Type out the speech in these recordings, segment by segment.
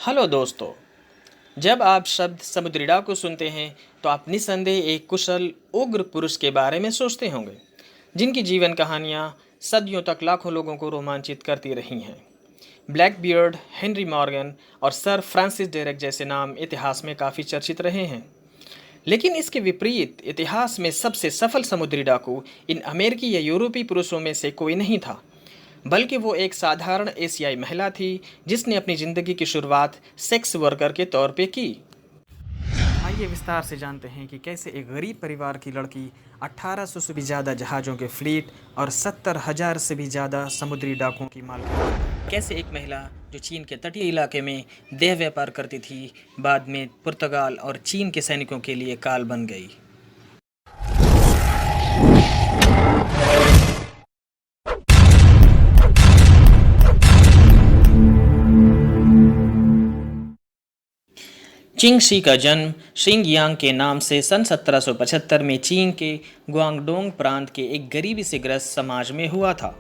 Hello दोस्तों। जब आप शब्द समुद्री डाकू सुनते हैं तो आप निस्संदेह एक कुशल उग्र पुरुष के बारे में सोचते होंगे जिनकी जीवन कहानियां सदियों तक लाखों लोगों को रोमांचित करती रही हैं। ब्लैक बियर्ड, हेनरी मॉर्गन और सर फ्रांसिस ड्रेक जैसे नाम इतिहास में काफ़ी चर्चित रहे हैं। लेकिन इसके विपरीत इतिहास में सबसे सफल समुद्री डाकू इन अमेरिकी या यूरोपीय पुरुषों में से कोई नहीं था, बल्कि वो एक साधारण एशियाई महिला थी जिसने अपनी जिंदगी की शुरुआत सेक्स वर्कर के तौर पे की। आइए विस्तार से जानते हैं कि कैसे एक गरीब परिवार की लड़की 1800 से भी ज़्यादा जहाज़ों के फ्लीट और 70,000 से भी ज़्यादा समुद्री डाकुओं की मालकिन, कैसे एक महिला जो चीन के तटीय इलाके में देह व्यापार करती थी बाद में पुर्तगाल और चीन के सैनिकों के लिए काल बन गई। चिंग शी का जन्म शिंग यांग के नाम से सन 1775 में चीन के ग्वांगडोंग प्रांत के एक गरीबी से ग्रस्त समाज में हुआ था।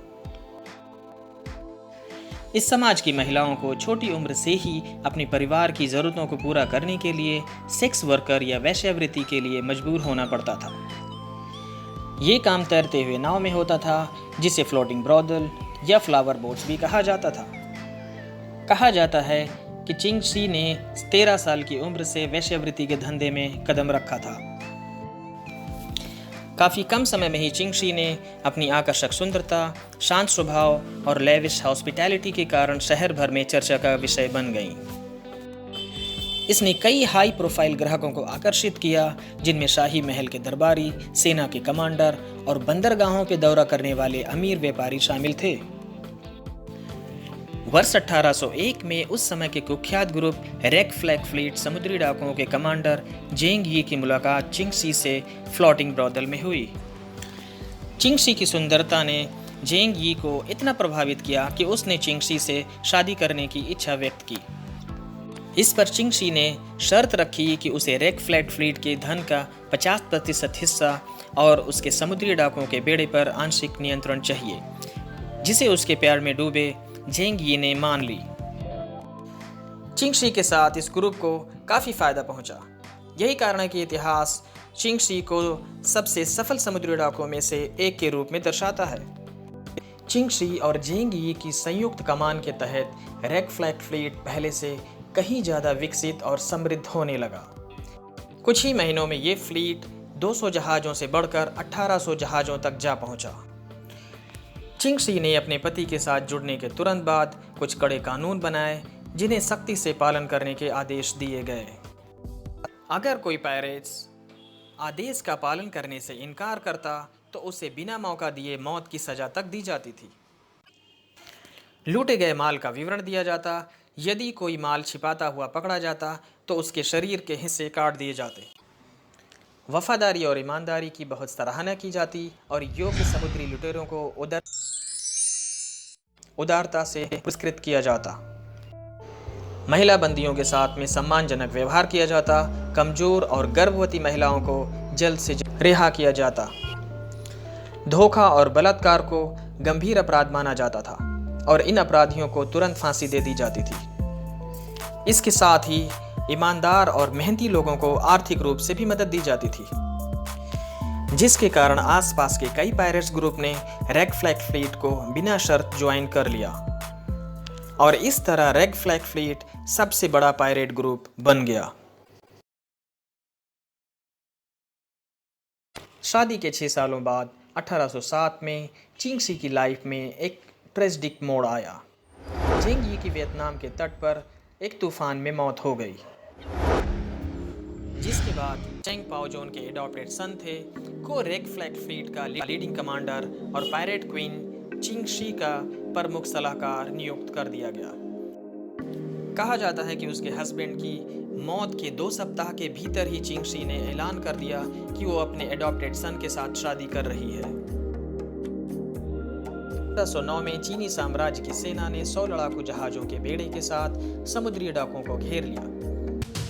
इस समाज की महिलाओं को छोटी उम्र से ही अपने परिवार की ज़रूरतों को पूरा करने के लिए सेक्स वर्कर या वेश्यावृत्ति के लिए मजबूर होना पड़ता था। ये काम तैरते हुए नाव में होता था, जिसे फ्लोटिंग ब्रॉदल या फ्लावर बोट्स भी कहा जाता था। कहा जाता है कि चिंग शी ने 13 साल की उम्र से वेश्यावृत्ति के धंधे में कदम रखा था। काफ़ी कम समय में ही चिंग शी ने अपनी आकर्षक सुंदरता, शांत स्वभाव और लेविश हॉस्पिटैलिटी के कारण शहर भर में चर्चा का विषय बन गई। इसने कई हाई प्रोफाइल ग्राहकों को आकर्षित किया, जिनमें शाही महल के दरबारी, सेना के कमांडर और बंदरगाहों के दौरा करने वाले अमीर व्यापारी शामिल थे। वर्ष 1801 में उस समय के कुख्यात ग्रुप रेड फ्लैग फ्लीट समुद्री डाकुओं के कमांडर जेंग यी की मुलाकात चिंग शी से फ्लोटिंग ब्रॉदल में हुई। चिंग शी की सुंदरता ने जेंग यी को इतना प्रभावित किया कि उसने चिंग शी से शादी करने की इच्छा व्यक्त की। इस पर चिंग शी ने शर्त रखी कि उसे रेड फ्लैग फ्लीट के धन का 50% हिस्सा और उसके समुद्री डाकुओं के बेड़े पर आंशिक नियंत्रण चाहिए, जिसे उसके प्यार में डूबे जेंग यी ने मान ली। चिंग शी के साथ इस ग्रुप को काफ़ी फायदा पहुंचा। यही कारण है कि इतिहास चिंग शी को सबसे सफल समुद्री डाकुओं में से एक के रूप में दर्शाता है। चिंग शी और जेंग यी की संयुक्त कमान के तहत रेड फ्लैग फ्लीट पहले से कहीं ज़्यादा विकसित और समृद्ध होने लगा। कुछ ही महीनों में ये फ्लीट 200 जहाज़ों से बढ़कर 1800 जहाज़ों तक जा पहुंचा। चिंग शी ने अपने पति के साथ जुड़ने के तुरंत बाद कुछ कड़े कानून बनाए, जिन्हें सख्ती से पालन करने के आदेश दिए गए। अगर कोई पायरेट्स आदेश का पालन करने से इनकार करता तो उसे बिना मौका दिए मौत की सजा तक दी जाती थी। लूटे गए माल का विवरण दिया जाता। यदि कोई माल छिपाता हुआ पकड़ा जाता तो उसके शरीर के हिस्से काट दिए जाते। वफादारी और ईमानदारी की बहुत सराहना की जाती और योग्य समुद्री लुटेरों को उदारता से पुरस्कृत किया जाता। महिला बंदियों के साथ में सम्मानजनक व्यवहार किया जाता। कमजोर और गर्भवती महिलाओं को जल्द से जल्द रिहा किया जाता। धोखा और बलात्कार को गंभीर अपराध माना जाता था और इन अपराधियों को तुरंत फांसी दे दी जाती थी। इसके साथ ही ईमानदार और मेहनती लोगों को आर्थिक रूप से भी मदद दी जाती थी, जिसके कारण आसपास के कई पायरेट्स ग्रुप ने रेड फ्लैग फ्लीट को बिना शर्त ज्वाइन कर लिया और इस तरह रेड फ्लैग फ्लीट सबसे बड़ा पायरेट ग्रुप बन गया। शादी के 6 सालों बाद 1807 में चिंग शी की लाइफ में एक ट्रेजिक मोड़ आया। जेंग यी की वियतनाम के तट पर एक तूफान में मौत हो गई, जिसके बाद चेंग पाओजोन के एडॉप्टेड सन थे को रेड फ्लैग फ्लीट का लीडिंग कमांडर और पायरेट क्वीन चिंग शी का प्रमुख सलाहकार नियुक्त कर दिया गया। कहा जाता है कि उसके हस्बैंड की मौत के 2 सप्ताह के भीतर ही चिंग शी ने ऐलान कर दिया कि वो अपने एडॉप्टेड सन के साथ शादी कर रही है। 1809 में चीनी साम्राज्य की सेना ने 100 लड़ाकू जहाज़ों के बेड़े के साथ समुद्री डाकुओं को घेर लिया।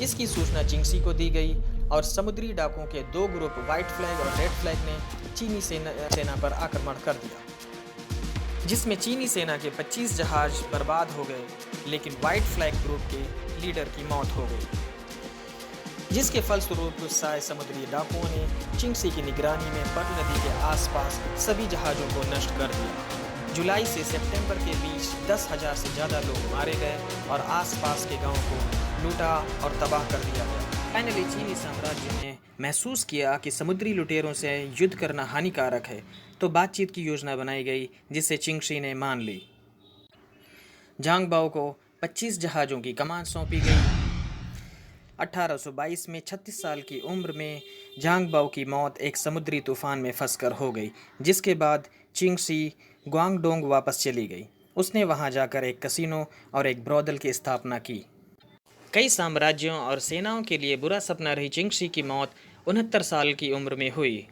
इसकी सूचना चिंग शी को दी गई और समुद्री डाकुओं के 2 ग्रुप व्हाइट फ्लैग और रेड फ्लैग ने चीनी सेना पर आक्रमण कर दिया, जिसमें चीनी सेना के 25 जहाज बर्बाद हो गए लेकिन व्हाइट फ्लैग ग्रुप के लीडर की मौत हो गई, जिसके फलस्वरूप गुस्साए समुद्री डाकुओं ने चिंगसी की निगरानी में पर्ल नदी के आसपास सभी जहाज़ों को नष्ट कर दिया। जुलाई से सितंबर के बीच 10,000 से ज़्यादा लोग मारे गए और आसपास के गांवों को लूटा और तबाह कर दिया गया। फाइनली चीनी साम्राज्य ने महसूस किया कि समुद्री लुटेरों से युद्ध करना हानिकारक है, तो बातचीत की योजना बनाई गई जिसे चिंगसी ने मान ली। झांग बाओ को 25 जहाज़ों की कमान सौंपी गई। 1822 में 36 साल की उम्र में झांग बाओ की मौत एक समुद्री तूफान में फंसकर हो गई, जिसके बाद चिंगसी ग्वांगडोंग वापस चली गई। उसने वहां जाकर एक कसिनो और एक ब्रॉदल की स्थापना की। कई साम्राज्यों और सेनाओं के लिए बुरा सपना रही चिंगसी की मौत 69 साल की उम्र में हुई।